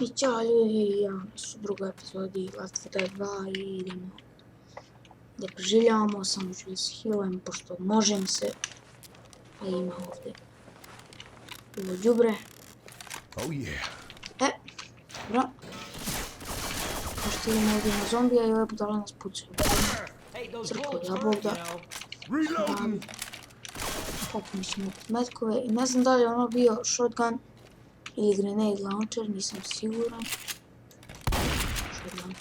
I ćao ljudi, ja su u drugoj epizodi Left 4 Dead 2 i idemo da preživljavamo, samo ću da se healujem pošto možem se, a ima ovdje ovo đubre. Dobro. Pošto idemo ovdje na zombija i ove budale nas pucaju. Crkva jabovda. Opet ćemo opet metkove i ne znam da li je ono bio shotgun ili grenade launcher, nisam siguran. Shotgun.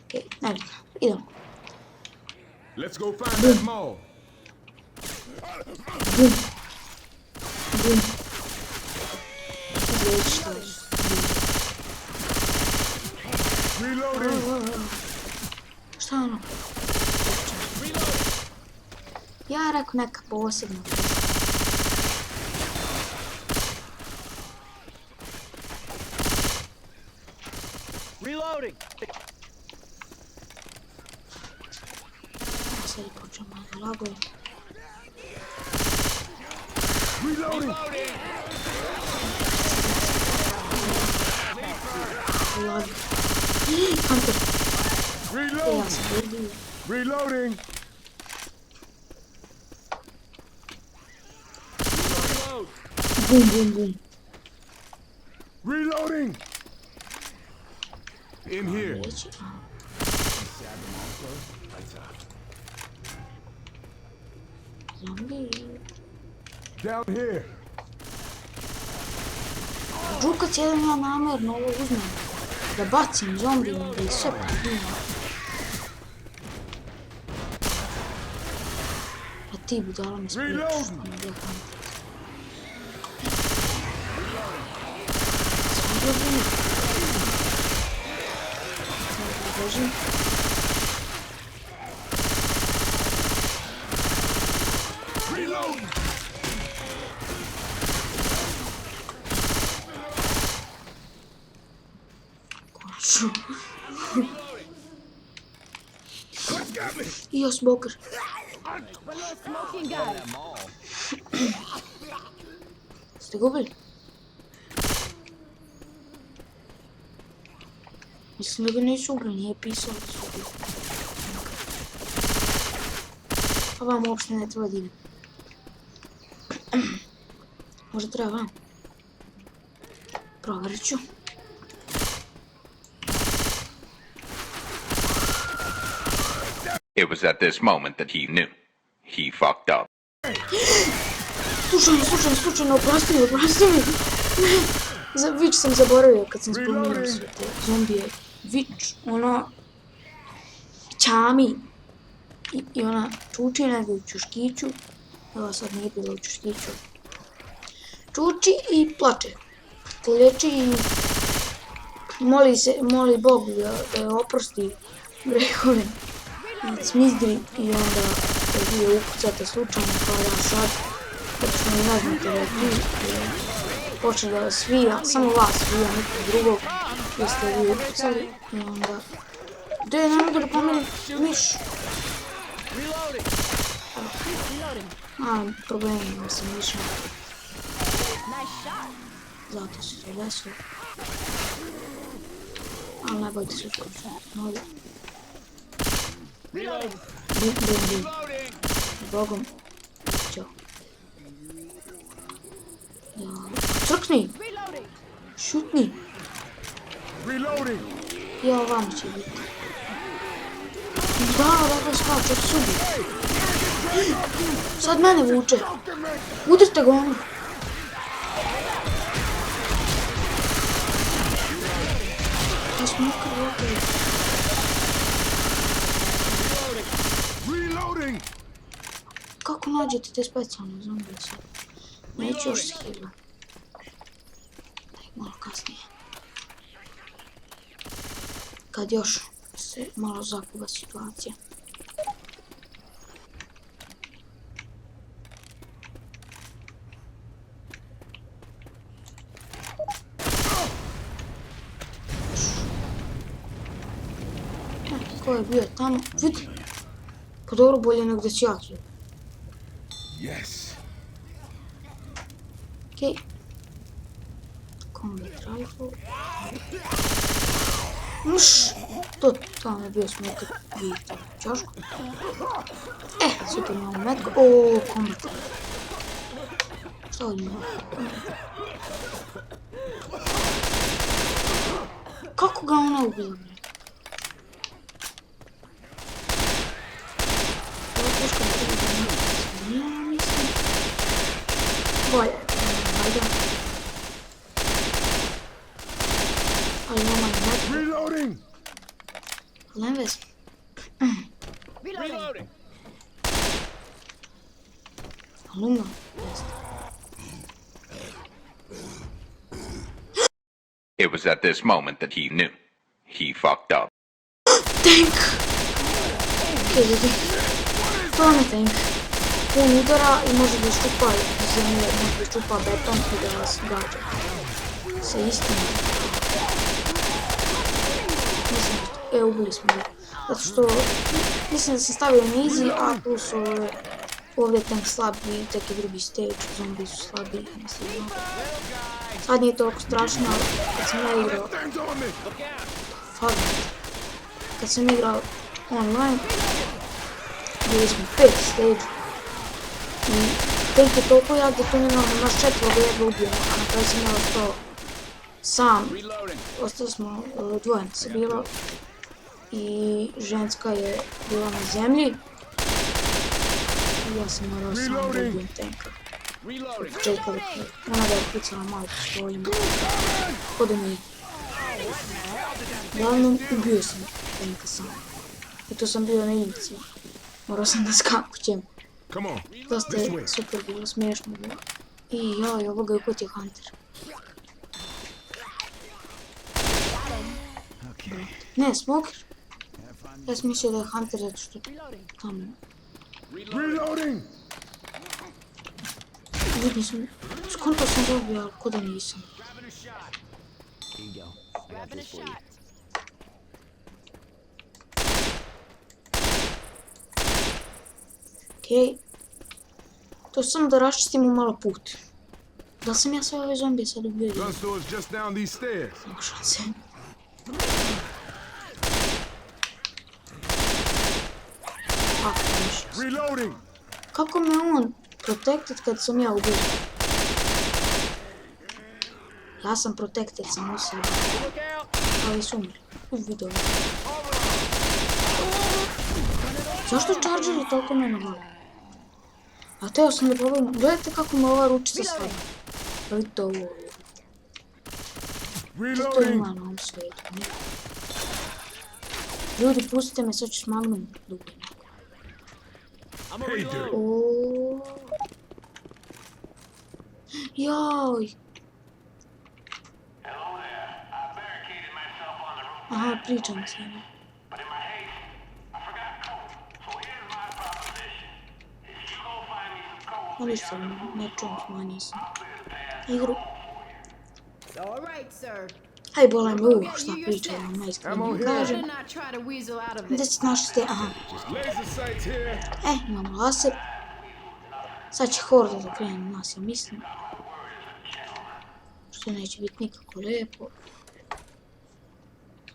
Okej, nebitno, idemo. Let's go find that mall. Bum. Bum. Vidjeti šta je. Reloading. Šta je ono? Ja rekao neka posebna. Reloading. Sad je počeo malo lagove. Reloading. Lag. Hunter. Reload. Ja sam vidio. Reloading. Bum, bum, bum. Reloading. In here. Reći. Zombi. Down here. Žukac jedan ja namjerno ovo uzmem. Da bacim zombijima, da ih sve pobijam. A ti budala me spriječiš, pa ne bih kantat. Sam dobrim. Sam da bežim. Konačno. I još boker. Ste gubili? Mislim da ga nisu ubili, nije pisao da su ubili. Pa vam uopšte ne treba da idem. Možda treba vam. Provjerit ću. It was at this moment that he knew. He fucked up. Slučajno, oprosti mi. Za Vič sam zaboravio kad sam spominjao sve te zombije. Vič, ono... Čami. I ona čuči negdje u čuškiću. Evo sad nije bilo u čuškiću. Čuči i plače. Kleči i... Moli Bogu da je oprosti grehove. I smizdri i onda kad je ukucate slučajno kao ja sad. Točno ne znate da je ti počne da vas svija, samo vas svija, nekog drugog koji ste vi ukucali i onda... Gdje ne mogu da pomerim miš? Malim problemima sa mišom. Zato se to desilo. Ali ne bojte se uskočiti. Ovdje. Bum. Bogom. Ćao. Crkni! Šutni! Ja, vam će biti. Da, skače, subi. Sad mene vuče. Udrite ga ono. Ja smo ukrali opet. Kako nađete te specijalne zombije sad? Neću još se hila. Malo kasnije. Kad još se malo zakuva situacija. Ko je bio tamo? Vidi! Pa dobro, bolje nego da si ja tu. Yes. Okej. Combat rifle. Uš! To mi je bio smetak. Vidite, čošku. Super imamo metku. Combat rifle. Šta ovdje ima? Kako ga ona ubila, bre? Ova puška bi treba da nije, mislim. Bolje, ajde. Ali ima manje metku. Reloading! Ali ne vezi. Reloading. Ali umno, jeste. It was at this moment that he knew. He fucked up. Tank! Okej, ljudi. To vam je tank. On udara i može da iščupa zemlje, može da iščupa beton i da vas gađa. Sa istinom. Mislim, ubili smo ga. Zato što, mislim da sam stavio na easy, a plus ovdje je tank slab i tek je drugi stage, zombi su slabi, mislim. Sad nije toliko strašno, kad sam ja igrao... Fuck. Kad sam igrao online, bili smo 5 stage. I tank je toliko jak da tu nema naš četvoro da jedva ubijemo, a na kraju sam ja ostao sam. Ostali smo dvoje se bilo. I ženska je bila na zemlji. I ja sam morao sam da ubijem tanka. Početka ona ga je pucala malo pištoljima. Ko da nije. Uglavnom, ubio sam tanka sam. I to sam bio na ivici. Morao sam da skakućem. Dosta je super bilo, smiješno bilo. I joj, ovoga je uputio Hunter. Ne, Smoker. Ja sam mislio da je Hunter zato što tamo. Reloading! Vidim sam, skonto sam dobio, ali ko da nisam. Okej. To samo da raščistimo malo put. Da li sam ja sve ove zombije sad ubio? Gun store is just down these stairs. Nema šanse. Reloading! Kako me on protected kad sam ja ubio? Ja sam protected sam u sebi. Ali su umri. Vidio. Zašto chargeri toliko mene vole? A teo sam da probam. Gledajte kako me ova ručica stavlja. Vidite ovo. To ima na ovom svijetu. Ljudi, pustite me, sad ću s magnum dublje. Joj. Aha, pričam se. Ali što ne čujem, smanjio sam igru. Aj, bolaj me šta pričam, najiskreno kažem. Gdje se našli ste, aha. Imamo laser. Sad će horda da krene na nas, ja mislim. Što neće biti nikako lijepo.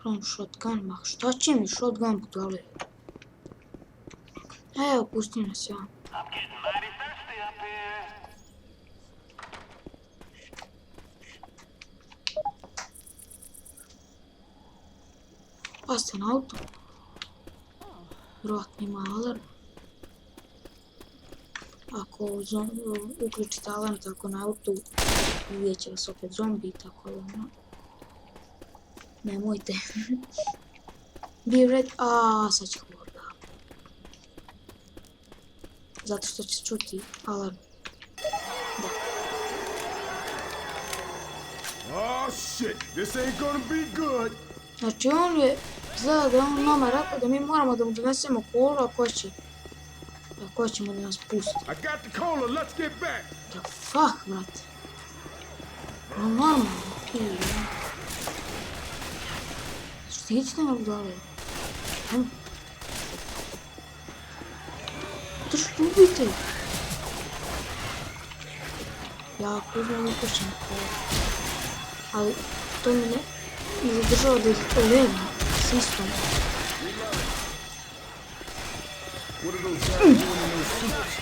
Krom shotgun, ma šta će mi shotgun budale? Evo, pusti nas ja. Pasta na auto. Vjerojatno ima alarm. Ako uključite alarm tako na auto, vidjet će vas opet zombi, tako da ono. Nemojte. Be ready. Sad će horda. Zato što će čuti alarm. Da. Oh shit, this ain't gonna be good. Znači on je, izgleda da on nama rekao da mi moramo da mu donesemo kolu, ako ćemo da nas pusti. I got the cola, let's get back. The fuck, brate. No normalno, ili. Štitite me budale. To što ubijte? Ja ako uzmem upušćem kolu. Ali to mi ne zadržava da ih povedim s istom. What are those guys doing in those suits?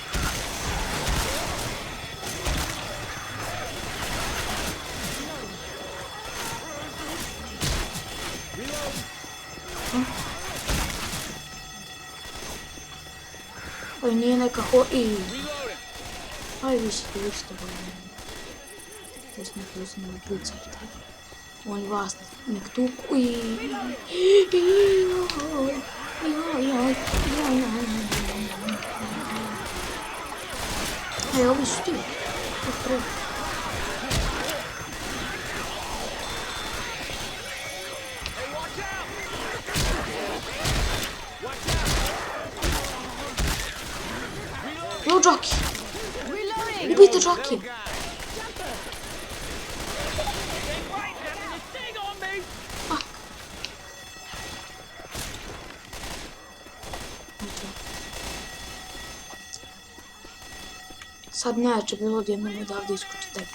Oj, nije neka Aj, vi ste bolje. To sam neko uzmano pucati. Oni vas nek tuku Ej, ovi su ti. Jo, Jockey! Ubijte Jockey! Sad najjače bilo odjednom odavde iskući tebi.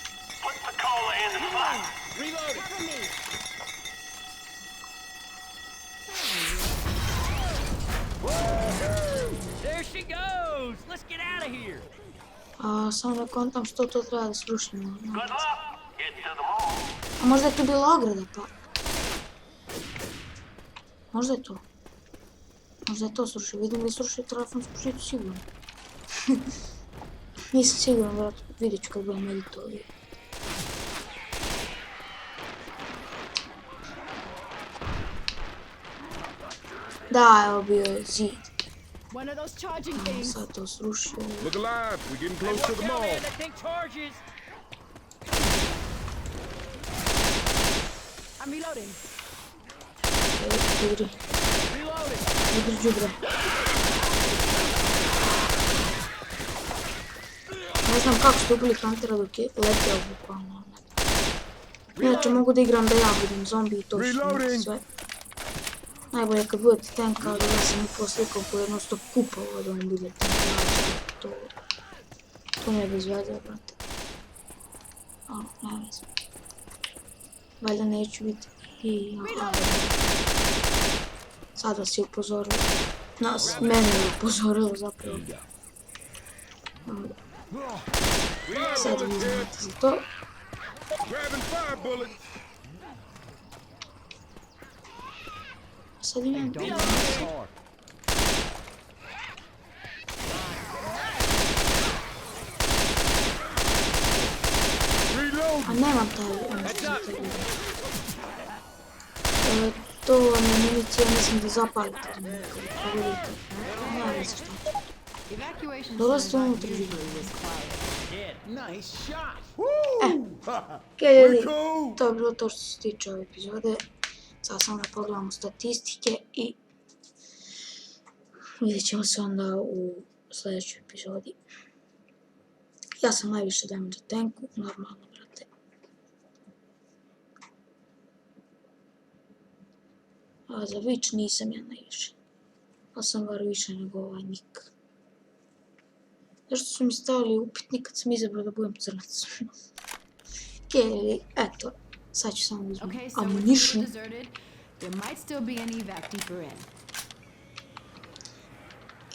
There she goes! Let's get out of here! Samo ne kontam što to treba da srušimo. A možda je tu bila ograda pa... Možda je to. Možda je to srušio. Vidim li srušio telefonsku žicu sigurno. Nisam siguran, vrat, vidjet ću kad budem editovio. Da, evo bio je zid. Sad to srušio. Look alive, we're getting close to the mall. That thing charges! I'm reloading. Igri. Igri džubre. Ne znam kako ste ubili Huntera dok je letio bukvalno. Inače mogu da igram da ja budem zombi i to su sve. Najbolje kad budete tenka, ali ja sam upao slikom koji jedno stop kupao da on bude tenka. To mi je bez veze, brate. Ne veze. Valjda neću biti. Sad vas je upozorilo. Mene je upozorilo zapravo. Sad vi znate za to. Sad imam... A nemam taj... To vam je municija, mislim da zapalite. Pa vidite. Nema veze šta će. Dolazite unutra živi. Okej ljudi, to je bilo to što se tiče ove epizode. Sad samo da pogledamo statistike i vidjet ćemo se onda u sljedećoj epizodi. Ja sam najviše damage za tenku, normalno, brate. A za Witch nisam ja najviše. Ali sam bar više nego ovaj nik. Zašto su mi stavili upitnik kad sam izabrao da budem crnac? Okej, eto. Sad ću samo uzmem ammunition.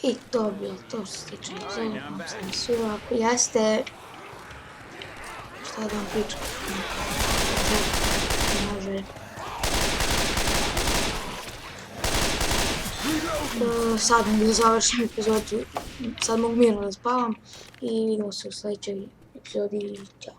I to je bilo to što se tiče epizode. Vam se svima ako jeste. Šta da vam pričam? Može. Sad mogu da završim epizodu. Sad mogu mirno da spavam. I vidimo se u sljedećoj epizodi. Ćao.